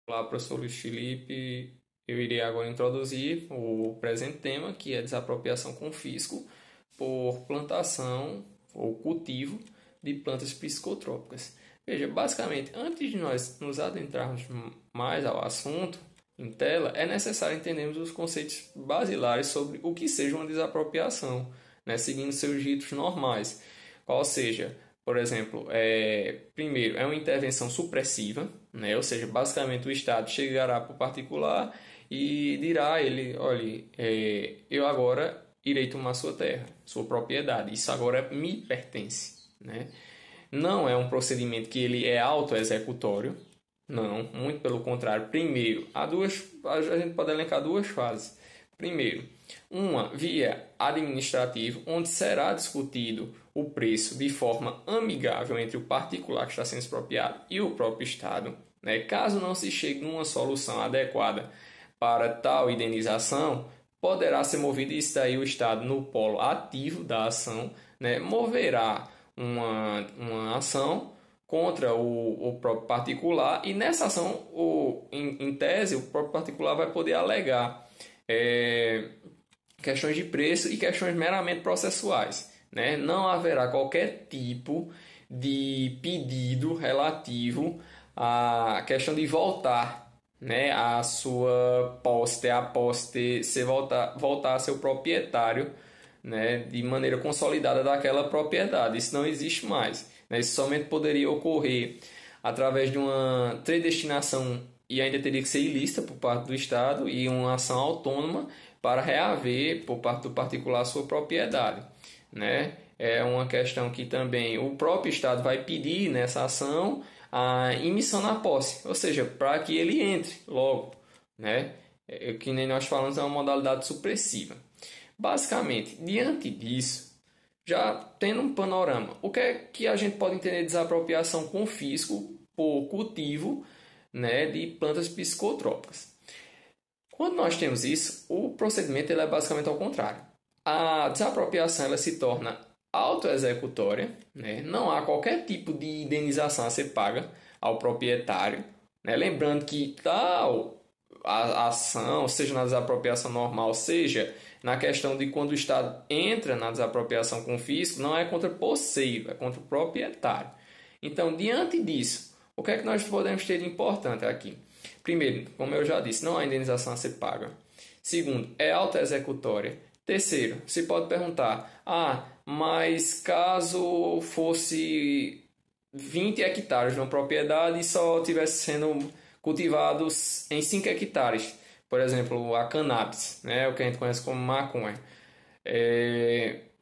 Olá, professor Luiz Felipe. Eu irei agora introduzir o presente tema, que é desapropriação com fisco por plantação ou cultivo de plantas psicotrópicas. Veja, basicamente, antes de nós nos adentrarmos mais ao assunto em tela, é necessário entendermos os conceitos basilares sobre o que seja uma desapropriação, né, seguindo seus ritos normais. Qual seja, por exemplo, primeiro, é uma intervenção supressiva, né? Ou seja, basicamente o Estado chegará para o particular e dirá a ele, olha, eu agora irei tomar sua terra, sua propriedade, isso agora me pertence, né? Não é um procedimento que ele é autoexecutório, não, muito pelo contrário. Primeiro, a gente pode elencar duas fases. Primeiro, uma via administrativa, onde será discutido o preço de forma amigável entre o particular que está sendo expropriado e o próprio Estado. Né? Caso não se chegue a uma solução adequada para tal indenização, poderá ser movido, e isso aí o Estado no polo ativo da ação, né? Moverá uma ação contra o próprio particular, e nessa ação, em tese, o próprio particular vai poder alegar questões de preço e questões meramente processuais, né? Não haverá qualquer tipo de pedido relativo à questão de voltar, né, a sua posse, a posse ser voltar a ser o proprietário, né, de maneira consolidada daquela propriedade. Isso não existe mais, né? Isso somente poderia ocorrer através de uma predestinação, e ainda teria que ser ilícita por parte do Estado, e uma ação autônoma para reaver por parte do particular sua propriedade, né? É uma questão que também o próprio Estado vai pedir nessa ação a emissão na posse, ou seja, para que ele entre logo, né? Que nem nós falamos, é uma modalidade supressiva. Basicamente, diante disso, já tendo um panorama, o que é que a gente pode entender de desapropriação com fisco por cultivo, né, de plantas psicotrópicas? Quando nós temos isso, o procedimento ele é basicamente ao contrário. A desapropriação ela se torna autoexecutória, né? Não há qualquer tipo de indenização a ser paga ao proprietário, né? Lembrando que tal a ação, seja na desapropriação normal, seja na questão de quando o Estado entra na desapropriação com fisco, não é contra posseiro, é contra o proprietário. Então, diante disso, o que é que nós podemos ter de importante aqui? Primeiro, como eu já disse, não há indenização a ser paga. Segundo, é autoexecutória. Terceiro, se pode perguntar, mas caso fosse 20 hectares de uma propriedade e só tivesse sendo cultivados em 5 hectares, por exemplo, a cannabis, né, o que a gente conhece como maconha,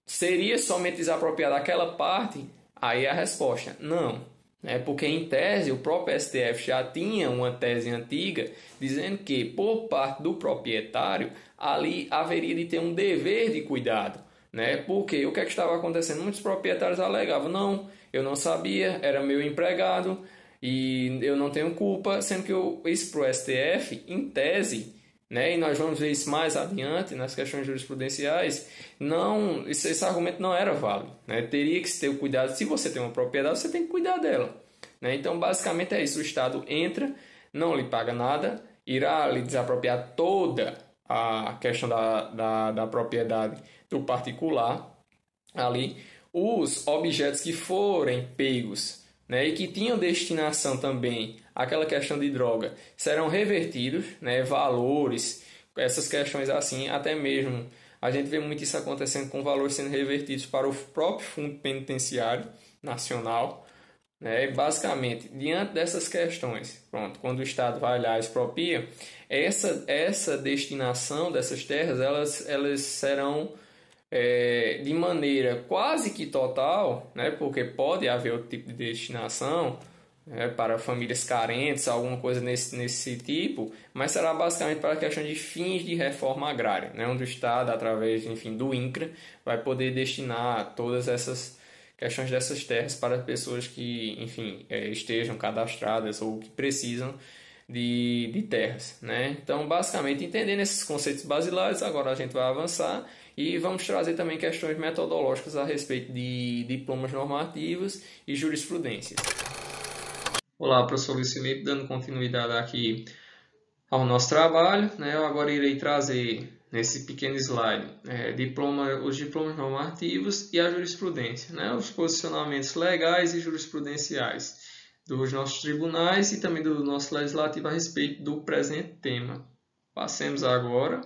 seria somente desapropriada aquela parte? Aí a resposta, não. Porque em tese o próprio STF já tinha uma tese antiga dizendo que por parte do proprietário ali haveria de ter um dever de cuidado, né? Porque o que é que estava acontecendo? Muitos proprietários alegavam, não, eu não sabia, era meu empregado e eu não tenho culpa, sendo que isso para o STF, em tese, né, e nós vamos ver isso mais adiante nas questões jurisprudenciais, não, esse argumento não era válido, né? Teria que se ter o cuidado, se você tem uma propriedade, você tem que cuidar dela, né? Então basicamente é isso, o Estado entra, não lhe paga nada, irá lhe desapropriar toda a questão da propriedade do particular ali, os objetos que forem pegos, né, e que tinham destinação também àquela questão de droga, serão revertidos, né, valores, essas questões assim, até mesmo a gente vê muito isso acontecendo com valores sendo revertidos para o próprio Fundo Penitenciário Nacional, né, e basicamente, diante dessas questões, pronto, quando o Estado vai lá e expropria, essa destinação dessas terras, elas serão de maneira quase que total, né, porque pode haver outro tipo de destinação, né, para famílias carentes, alguma coisa nesse tipo, mas será basicamente para a questão de fins de reforma agrária, né, onde o Estado, através, enfim, do INCRA, vai poder destinar todas essas questões dessas terras para pessoas que, enfim, estejam cadastradas ou que precisam de terras, né? Então, basicamente, entendendo esses conceitos basilares, agora a gente vai avançar e vamos trazer também questões metodológicas a respeito de diplomas normativos e jurisprudência. Olá, professor Luiz Felipe, dando continuidade aqui ao nosso trabalho, né? Eu agora irei trazer nesse pequeno slide os diplomas normativos e a jurisprudência, né? Os posicionamentos legais e jurisprudenciais dos nossos tribunais e também do nosso legislativo a respeito do presente tema. Passemos agora.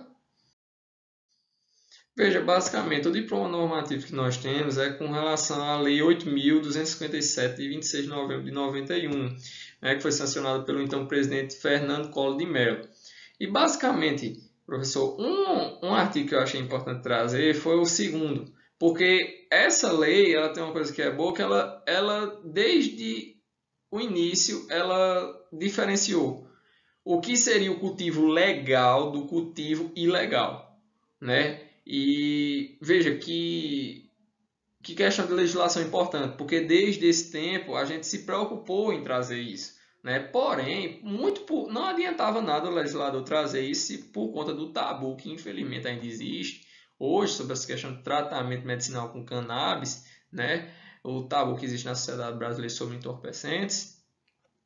Veja, basicamente, o diploma normativo que nós temos é com relação à Lei 8.257, de 26 de novembro de 91, né, que foi sancionada pelo então presidente Fernando Collor de Mello. E, basicamente, professor, um artigo que eu achei importante trazer foi o segundo, porque essa lei ela tem uma coisa que é boa, que ela desde o início, ela diferenciou o que seria o cultivo legal do cultivo ilegal, né? E veja que questão de legislação importante, porque desde esse tempo a gente se preocupou em trazer isso, né? Porém, não adiantava nada o legislador trazer isso por conta do tabu que infelizmente ainda existe hoje sobre essa questão de tratamento medicinal com cannabis, né? O tabu que existe na sociedade brasileira sobre entorpecentes.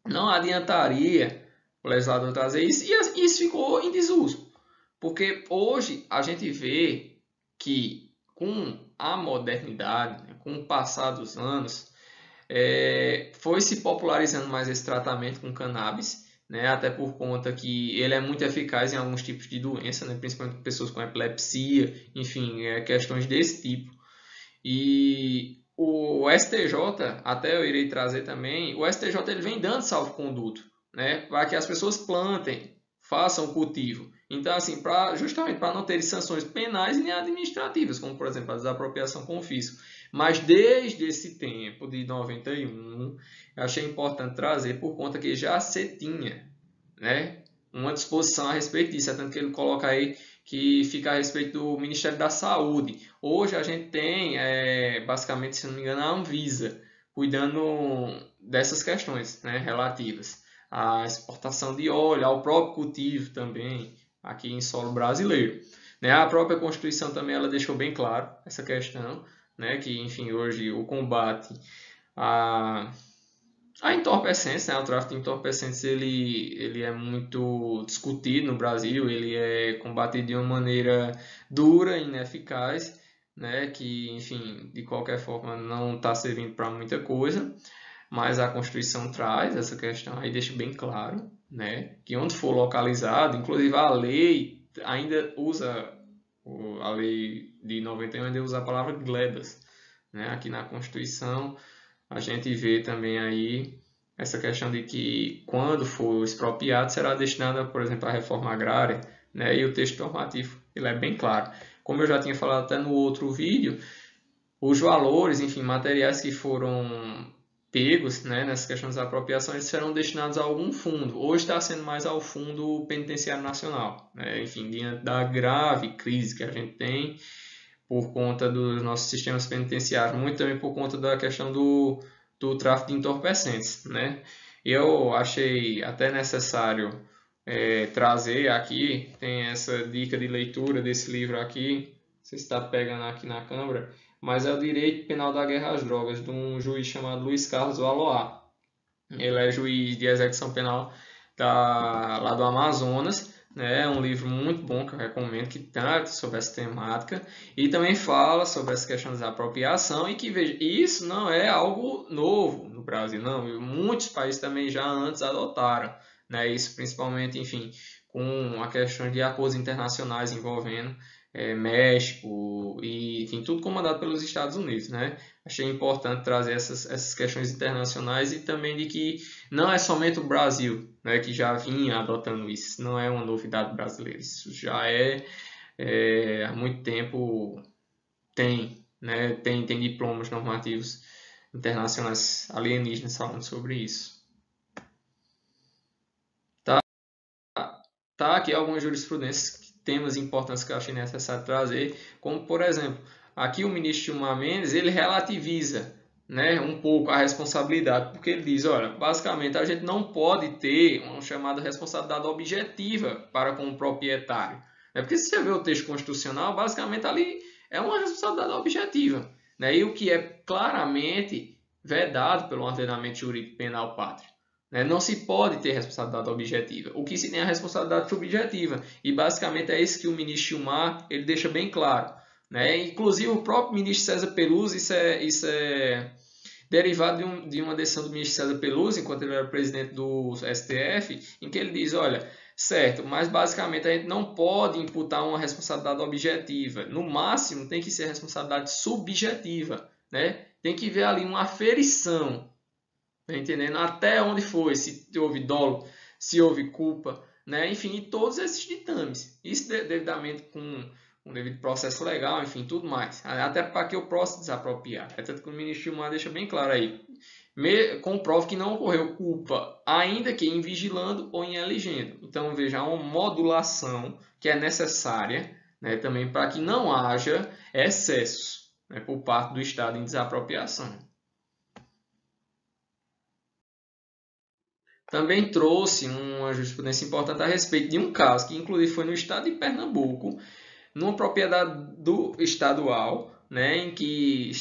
Não adiantaria o legislador trazer isso e isso ficou em desuso. Porque hoje a gente vê que com a modernidade, né, com o passar dos anos, foi se popularizando mais esse tratamento com cannabis, né, até por conta que ele é muito eficaz em alguns tipos de doença, né, principalmente pessoas com epilepsia, enfim, questões desse tipo. E o STJ, até eu irei trazer também, o STJ ele vem dando salvo-conduto, né, para que as pessoas plantem, façam o cultivo. Então, assim, justamente para não ter sanções penais e nem administrativas, como, por exemplo, a desapropriação com fisco. Mas desde esse tempo, de 91, eu achei importante trazer por conta que já se tinha, né, uma disposição a respeito disso. É tanto que ele coloca aí que fica a respeito do Ministério da Saúde. Hoje a gente tem, basicamente, se não me engano, a Anvisa cuidando dessas questões, né, relativas à exportação de óleo, ao próprio cultivo também, aqui em solo brasileiro. Né? A própria Constituição também ela deixou bem claro essa questão, né, que, enfim, hoje o combate a entorpecentes, né? O tráfico de entorpecentes ele é muito discutido no Brasil, ele é combatido de uma maneira dura e ineficaz, né? Que, enfim, de qualquer forma não está servindo para muita coisa, mas a Constituição traz essa questão aí, deixa bem claro, né? Que onde for localizado, inclusive a lei ainda usa, a lei de 91 ainda usa a palavra glebas, né? Aqui na Constituição a gente vê também aí essa questão de que quando for expropriado será destinado, por exemplo, à reforma agrária, né? E o texto normativo ele é bem claro. Como eu já tinha falado até no outro vídeo, os valores, enfim, materiais que foram pegos, né, nessa questão das apropriações serão destinados a algum fundo. Hoje está sendo mais ao Fundo Penitenciário Nacional, né? Enfim, diante da grave crise que a gente tem por conta dos nossos sistemas penitenciários, muito também por conta da questão do tráfico de entorpecentes, né? Eu achei até necessário trazer aqui, tem essa dica de leitura desse livro aqui, você está pegando aqui na câmera, mas é o Direito Penal da Guerra às Drogas, de um juiz chamado Luiz Carlos Valois. Ele é juiz de execução penal lá do Amazonas, né? É um livro muito bom que eu recomendo, que trata sobre essa temática e também fala sobre essa questão da apropriação e que, veja, isso não é algo novo no Brasil, não. Muitos países também já antes adotaram, né? Isso principalmente, enfim, com a questão de acordos internacionais envolvendo México e, enfim, tudo comandado pelos Estados Unidos, né? Achei importante trazer essas questões internacionais e também de que não é somente o Brasil, né, que já vinha adotando isso, não é uma novidade brasileira, isso já há muito tempo tem diplomas normativos internacionais alienígenas falando sobre isso. Tá aqui algumas jurisprudências, temas importantes que eu achei necessário trazer, como por exemplo, aqui o ministro Gilmar Mendes, ele relativiza, né, um pouco a responsabilidade, porque ele diz, olha, basicamente a gente não pode ter uma chamada responsabilidade objetiva para com o proprietário. Porque se você vê o texto constitucional, basicamente ali é uma responsabilidade objetiva, né, e o que é claramente vedado pelo ordenamento jurídico penal pátrio. né? Não se pode ter responsabilidade objetiva. O que se tem é a responsabilidade subjetiva. E basicamente é isso que o ministro Gilmar ele deixa bem claro, né? Inclusive o próprio ministro César Peluso, isso é derivado de uma decisão do ministro César Peluso, enquanto ele era presidente do STF, em que ele diz, olha, certo, mas basicamente a gente não pode imputar uma responsabilidade objetiva. No máximo tem que ser responsabilidade subjetiva, né? Tem que ver ali uma aferição, tá entendendo? Até onde foi, se houve dolo, se houve culpa, né? Enfim, todos esses ditames. Isso devidamente com um devido processo legal, enfim, tudo mais. Até para que eu possa desapropriar. É tanto que o ministro Gilmar deixa bem claro aí. Comprove que não ocorreu culpa, ainda que em vigilando ou em elegendo. Então, veja, há uma modulação que é necessária, né, também para que não haja excessos, né, por parte do Estado em desapropriação. Também trouxe uma jurisprudência importante a respeito de um caso que, inclusive, foi no estado de Pernambuco, numa propriedade do estadual, né, em que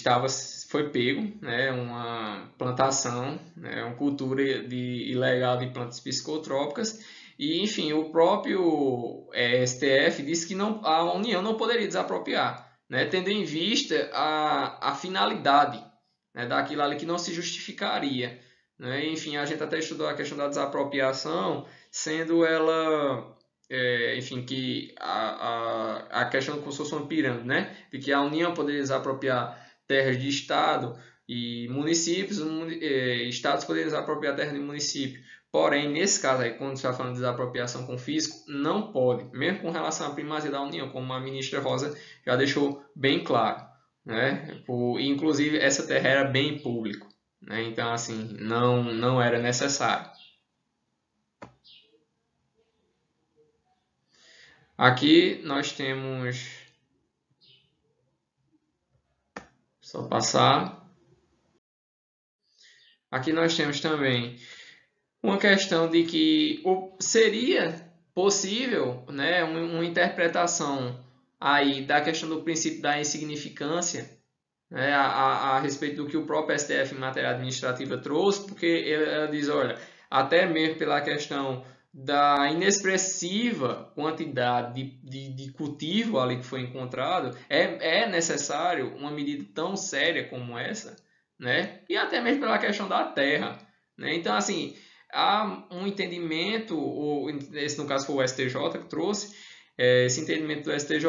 foi pego, né, uma plantação, né, uma cultura ilegal de plantas psicotrópicas e, enfim, o próprio STF disse que a União não poderia desapropriar, né, tendo em vista a finalidade, né, daquilo ali que não se justificaria, né. Enfim, a gente até estudou a questão da desapropriação, sendo ela enfim, que a questão como se fosse uma pirâmide, né? De que a União poderia desapropriar terras de Estado e municípios, Estados poderiam desapropriar terras de município. Porém, nesse caso aí, quando você está falando de desapropriação com fisco, não pode, mesmo com relação à primazia da União, como a ministra Rosa já deixou bem claro, né? Inclusive, essa terra era bem público, né? Então, assim, não era necessário. Aqui nós temos, só passar. Aqui nós temos também uma questão de que seria possível, né, uma interpretação aí da questão do princípio da insignificância, né, a respeito do que o próprio STF em matéria administrativa trouxe, porque ela diz, olha, até mesmo pela questão da inexpressiva quantidade de cultivo ali que foi encontrado, é necessário uma medida tão séria como essa, né? E até mesmo pela questão da terra, né? Então, assim, há um entendimento, ou esse no caso foi o STJ que trouxe, esse entendimento do STJ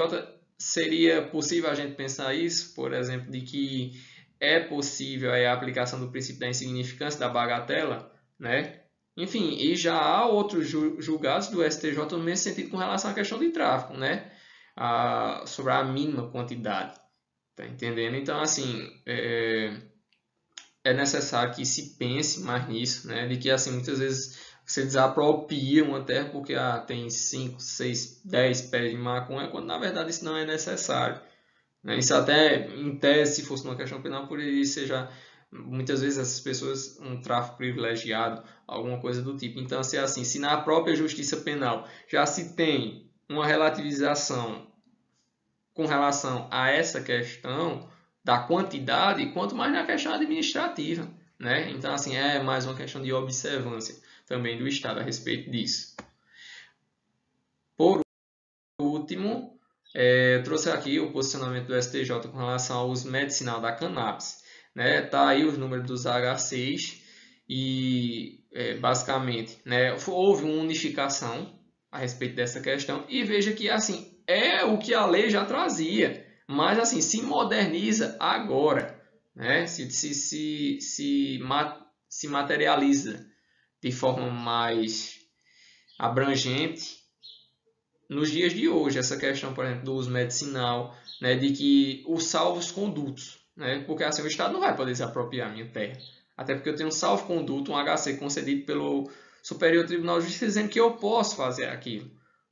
seria possível a gente pensar isso, por exemplo, de que é possível a aplicação do princípio da insignificância, da bagatela, né? Enfim, e já há outros julgados do STJ no mesmo sentido com relação à questão de tráfico, né? Sobre a mínima quantidade, tá entendendo? Então, assim, é necessário que se pense mais nisso, né? De que, assim, muitas vezes você desapropria uma terra porque tem 5, 6, 10 pés de maconha, quando na verdade isso não é necessário, né? Isso até, em tese, se fosse uma questão penal, poderia ser já, muitas vezes, essas pessoas, um tráfico privilegiado, alguma coisa do tipo. Então, se é assim, se na própria justiça penal já se tem uma relativização com relação a essa questão da quantidade, quanto mais na questão administrativa, né? Então, assim, é mais uma questão de observância também do Estado a respeito disso. Por último, eu trouxe aqui o posicionamento do STJ com relação ao uso medicinal da cannabis, né? Tá aí os números dos H6 e basicamente, né, houve uma unificação a respeito dessa questão e veja que assim é o que a lei já trazia, mas assim se moderniza agora, né? Se materializa de forma mais abrangente nos dias de hoje, essa questão, por exemplo, do uso medicinal, né, de que os salvos-condutos, né, porque assim o Estado não vai poder desapropriar a minha terra, até porque eu tenho um salvo-conduto, um HC concedido pelo Superior Tribunal de Justiça dizendo que eu posso fazer aquilo,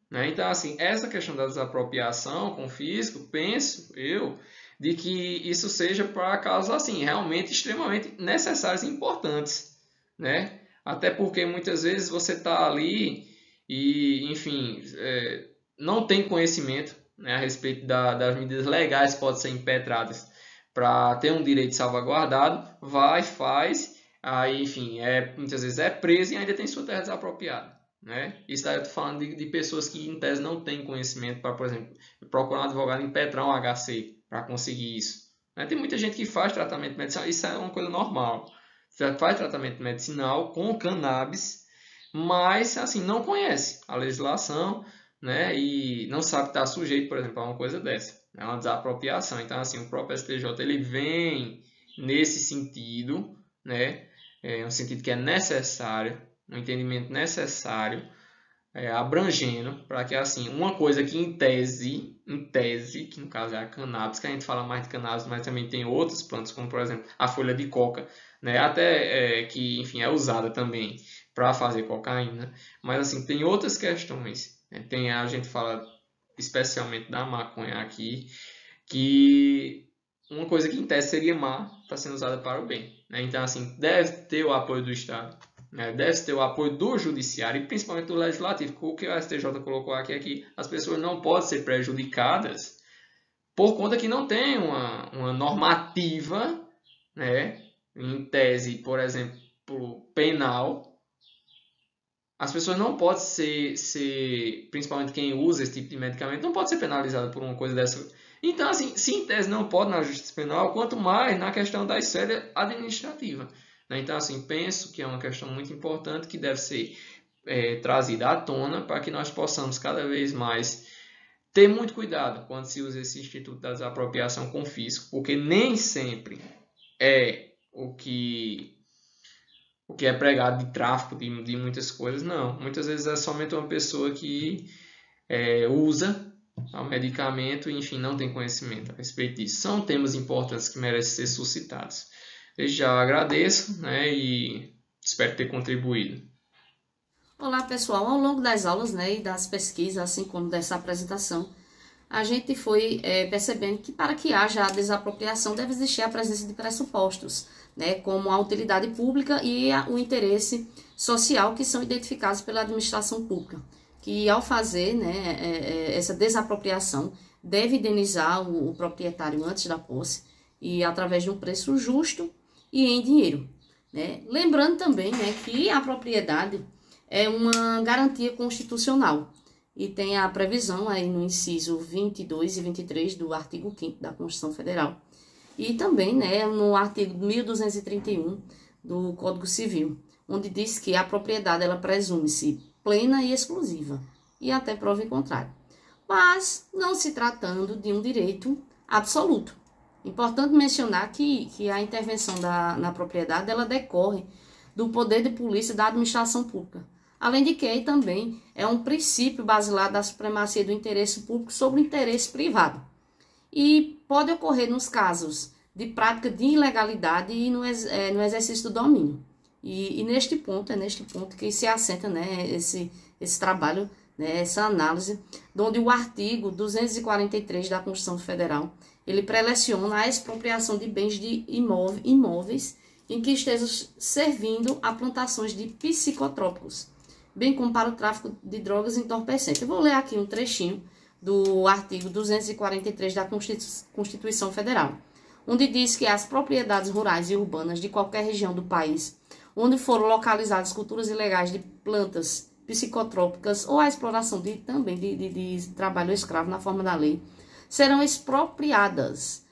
né? Então, assim, essa questão da desapropriação, confisco, penso eu, de que isso seja para casos assim, realmente extremamente necessários e importantes, né? Até porque muitas vezes você está ali e, enfim, não tem conhecimento, né, a respeito das medidas legais que podem ser impetradas para ter um direito salvaguardado, vai, faz, aí, enfim, muitas vezes é preso e ainda tem sua terra desapropriada. Né? Isso daí eu estou falando de pessoas que, em tese, não têm conhecimento para, por exemplo, procurar um advogado impetrar um HC para conseguir isso. Né? Tem muita gente que faz tratamento medicinal, isso é uma coisa normal. Faz tratamento medicinal com cannabis, mas assim, não conhece a legislação, né? E não sabe que está sujeito, por exemplo, a uma coisa dessa. É uma desapropriação. Então, assim, o próprio STJ ele vem nesse sentido, né? É um sentido que é necessário, um entendimento necessário, abrangendo, para que assim, uma coisa que em tese, que no caso é a cannabis, que a gente fala mais de cannabis, mas também tem outras plantas, como por exemplo a folha de coca, né? Até que, enfim, é usada também para fazer cocaína, mas assim, tem outras questões, né? A gente fala especialmente da maconha aqui, que uma coisa que em tese seria má está sendo usada para o bem, né? Então, assim, deve ter o apoio do Estado, né? Deve ter o apoio do Judiciário e principalmente do Legislativo. O que o STJ colocou aqui é que as pessoas não podem ser prejudicadas por conta que não tem uma normativa, né? Em tese, por exemplo, penal. As pessoas não podem ser, principalmente quem usa esse tipo de medicamento, não pode ser penalizado por uma coisa dessa. Então, assim, se em tese não pode na justiça penal, quanto mais na questão da esfera administrativa. Né? Então, assim, penso que é uma questão muito importante que deve ser trazida à tona para que nós possamos cada vez mais ter muito cuidado quando se usa esse instituto da desapropriação com fisco, porque nem sempre é o que é pregado de tráfico de muitas coisas, não. Muitas vezes é somente uma pessoa que usa o medicamento e, enfim, não tem conhecimento a respeito disso. São temas importantes que merecem ser suscitados. Desde já agradeço, né, e espero ter contribuído. Olá, pessoal. Ao longo das aulas, né, e das pesquisas, assim como dessa apresentação, a gente foi percebendo que para que haja a desapropriação deve existir a presença de pressupostos, né, como a utilidade pública e o interesse social que são identificados pela administração pública, que ao fazer, né, essa desapropriação deve indenizar o proprietário antes da posse e através de um preço justo e em dinheiro. Né? Lembrando também, né, que a propriedade é uma garantia constitucional e tem a previsão aí no inciso 22 e 23 do artigo 5º da Constituição Federal. E também, né, no artigo 1231 do Código Civil, onde diz que a propriedade ela presume-se plena e exclusiva, e até prova em contrário. Mas não se tratando de um direito absoluto. Importante mencionar que a intervenção na propriedade ela decorre do poder de polícia da administração pública. Além de que também é um princípio basilar da supremacia do interesse público sobre o interesse privado. E pode ocorrer nos casos de prática de ilegalidade e no exercício do domínio. E neste ponto que se assenta, né, esse trabalho, né, essa análise, onde o artigo 243 da Constituição Federal, ele preleciona a expropriação de bens de imóveis em que estejam servindo a plantações de psicotrópicos, bem como para o tráfico de drogas entorpecentes. Eu vou ler aqui um trechinho do artigo 243 da Constituição Federal, onde diz que as propriedades rurais e urbanas de qualquer região do país, onde foram localizadas culturas ilegais de plantas psicotrópicas ou a exploração de trabalho escravo na forma da lei, serão expropriadas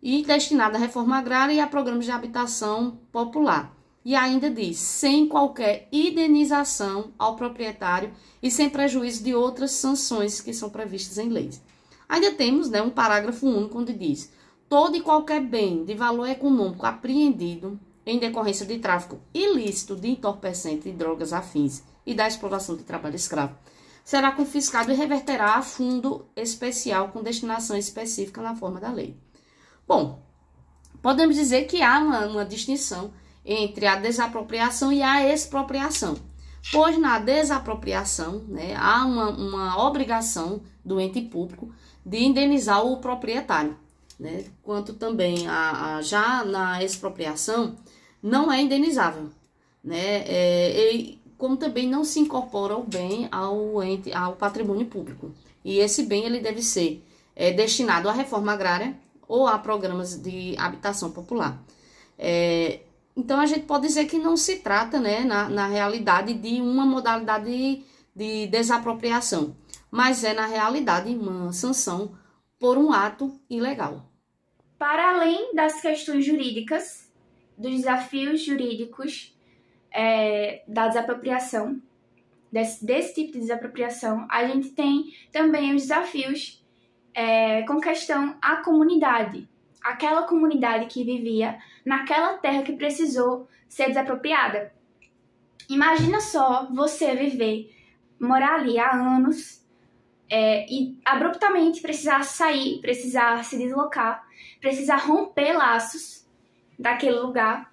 e destinadas à reforma agrária e a programas de habitação popular. E ainda diz, sem qualquer indenização ao proprietário e sem prejuízo de outras sanções que são previstas em leis. Ainda temos, né, um parágrafo único onde diz, todo e qualquer bem de valor econômico apreendido em decorrência de tráfico ilícito de entorpecente e drogas afins e da exploração de trabalho escravo, será confiscado e reverterá a fundo especial com destinação específica na forma da lei. Bom, podemos dizer que há uma distinção entre a desapropriação e a expropriação, pois na desapropriação, né, há uma obrigação do ente público de indenizar o proprietário, né, quanto também já na expropriação não é indenizável, né, como também não se incorpora o bem ao patrimônio público, e esse bem ele deve ser destinado à reforma agrária ou a programas de habitação popular. Então a gente pode dizer que não se trata, né, na realidade, de uma modalidade de desapropriação, mas é na realidade uma sanção por um ato ilegal. Para além das questões jurídicas, dos desafios jurídicos da desapropriação, desse tipo de desapropriação, a gente tem também os desafios com questão à comunidade. Aquela comunidade que vivia naquela terra que precisou ser desapropriada. Imagina só você morar ali há anos e abruptamente precisar sair, precisar se deslocar, precisar romper laços daquele lugar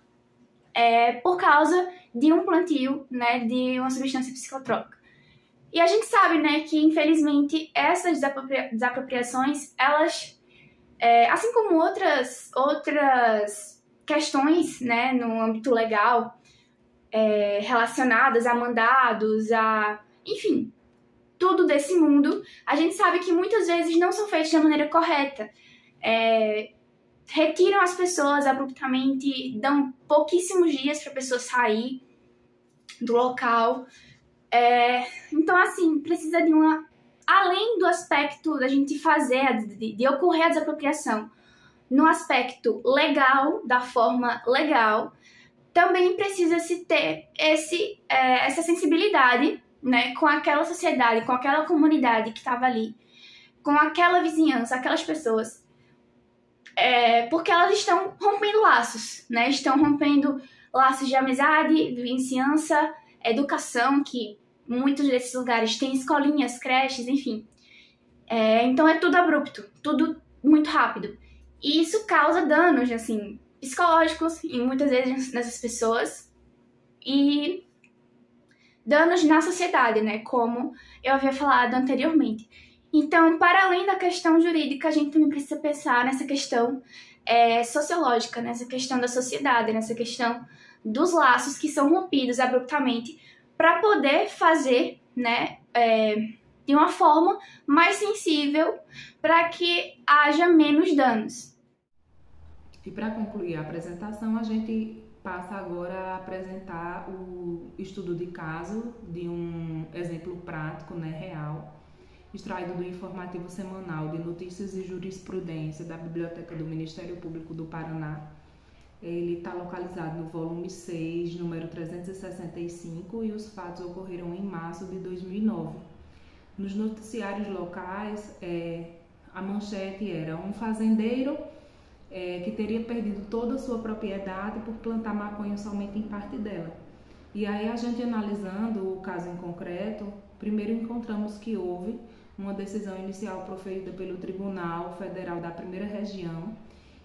por causa de um plantio, né, de uma substância psicotrópica. E a gente sabe, né, que infelizmente essas desapropriações, elas, assim como outras questões, né, no âmbito legal, relacionadas a mandados, enfim, tudo desse mundo, a gente sabe que muitas vezes não são feitos da maneira correta. Retiram as pessoas abruptamente, dão pouquíssimos dias para a pessoa sair do local. Então, assim, precisa de além do aspecto da gente fazer, de ocorrer a desapropriação, no aspecto legal, da forma legal, também precisa-se ter essa sensibilidade, né, com aquela sociedade, com aquela comunidade que estava ali, com aquela vizinhança, aquelas pessoas, porque elas estão rompendo laços, né, estão rompendo laços de amizade, de vizinhança, educação, que muitos desses lugares têm escolinhas, creches, enfim. Então é tudo abrupto, tudo muito rápido. E isso causa danos, assim, psicológicos, e muitas vezes nessas pessoas, e danos na sociedade, né, como eu havia falado anteriormente. Então, para além da questão jurídica, a gente também precisa pensar nessa questão sociológica, nessa questão da sociedade, nessa questão dos laços que são rompidos abruptamente, para poder fazer, né, de uma forma mais sensível, para que haja menos danos. E para concluir a apresentação, a gente passa agora a apresentar o estudo de caso de um exemplo prático, né, real, extraído do informativo semanal de Notícias e Jurisprudência da Biblioteca do Ministério Público do Paraná. Ele está localizado no volume 6, número 365, e os fatos ocorreram em março de 2009. Nos noticiários locais, a manchete era um fazendeiro que teria perdido toda a sua propriedade por plantar maconha somente em parte dela. E aí, a gente analisando o caso em concreto, primeiro encontramos que houve uma decisão inicial proferida pelo Tribunal Federal da Primeira Região,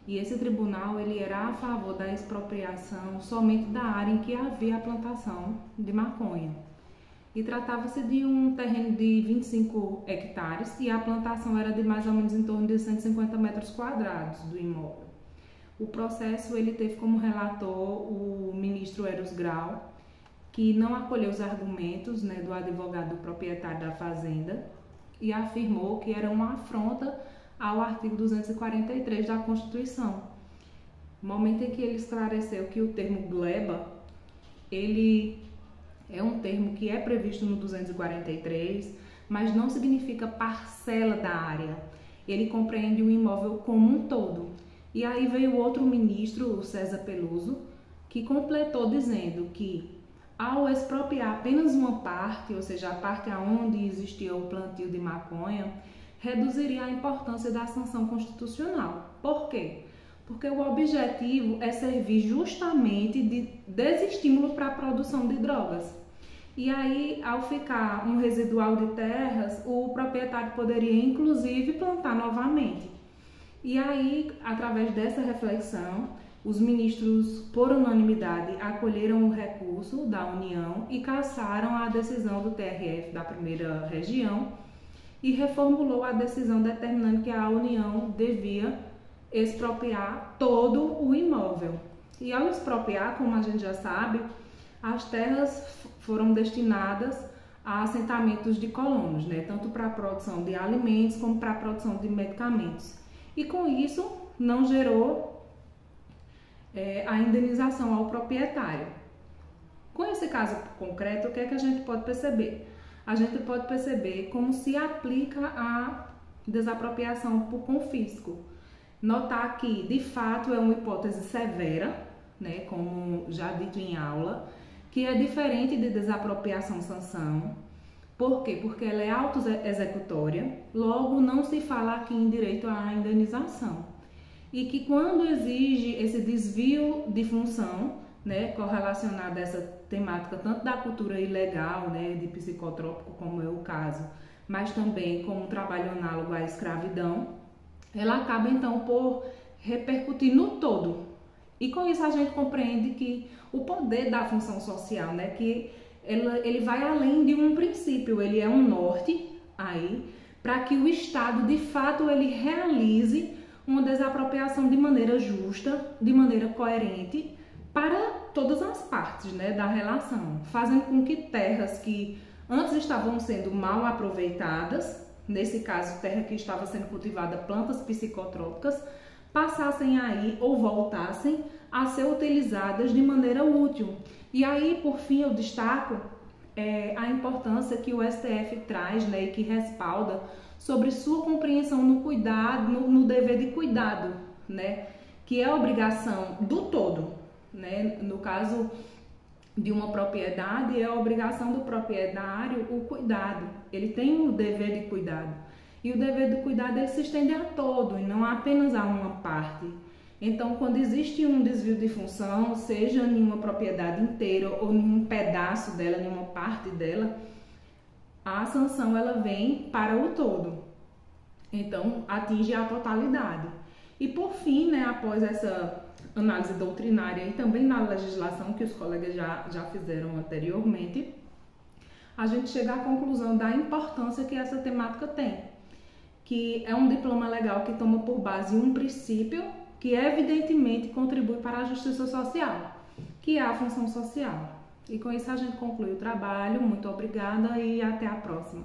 e esse tribunal ele era a favor da expropriação somente da área em que havia a plantação de maconha. E tratava-se de um terreno de 25 hectares e a plantação era de mais ou menos em torno de 150 metros quadrados do imóvel. O processo ele teve como relator o ministro Eros Grau, que não acolheu os argumentos, né, do advogado proprietário da fazenda e afirmou que era uma afronta ao artigo 243 da Constituição. No momento em que ele esclareceu que o termo gleba, ele é um termo que é previsto no 243, mas não significa parcela da área. Ele compreende o imóvel como um todo. E aí veio outro ministro, o César Peluso, que completou dizendo que ao expropriar apenas uma parte, ou seja, a parte onde existia o plantio de maconha, reduziria a importância da sanção constitucional. Por quê? Porque o objetivo é servir justamente de desestímulo para a produção de drogas. E aí, ao ficar um residual de terras, o proprietário poderia, inclusive, plantar novamente. E aí, através dessa reflexão, os ministros, por unanimidade, acolheram o recurso da União e cassaram a decisão do TRF da Primeira Região e reformulou a decisão determinando que a União devia expropriar todo o imóvel. E ao expropriar, como a gente já sabe, as terras foram destinadas a assentamentos de colonos, né? Tanto para a produção de alimentos como para a produção de medicamentos. E com isso não gerou a indenização ao proprietário. Com esse caso concreto, o que é que a gente pode perceber? A gente pode perceber como se aplica a desapropriação por confisco. Notar que, de fato, é uma hipótese severa, né, como já dito em aula, que é diferente de desapropriação-sanção. Por quê? Porque ela é auto-executória, logo não se fala aqui em direito à indenização. E que quando exige esse desvio de função, né, correlacionado a essa temática tanto da cultura ilegal, né, de psicotrópico, como é o caso, mas também como um trabalho análogo à escravidão, ela acaba então por repercutir no todo. E com isso a gente compreende que o poder da função social, né, que ele vai além de um princípio, ele é um norte aí para que o Estado de fato ele realize uma desapropriação de maneira justa, de maneira coerente para todas as partes, né, da relação, fazendo com que terras que antes estavam sendo mal aproveitadas, nesse caso terra que estava sendo cultivada plantas psicotrópicas, passassem aí ou voltassem a ser utilizadas de maneira útil. E aí, por fim, eu destaco a importância que o STF traz, né, e que respalda sobre sua compreensão no cuidado, no dever de cuidado, né, que é a obrigação do todo, né, no caso de uma propriedade, é a obrigação do proprietário o cuidado, ele tem o dever de cuidado. E o dever de cuidado ele se estende a todo e não apenas a uma parte. Então, quando existe um desvio de função, seja em uma propriedade inteira ou em um pedaço dela, em uma parte dela, a sanção ela vem para o todo. Então, atinge a totalidade. E por fim, né, após essa análise doutrinária e também na legislação que os colegas já fizeram anteriormente, a gente chega à conclusão da importância que essa temática tem, que é um diploma legal que toma por base um princípio que evidentemente contribui para a justiça social, que é a função social. E com isso a gente conclui o trabalho. Muito obrigada e até a próxima.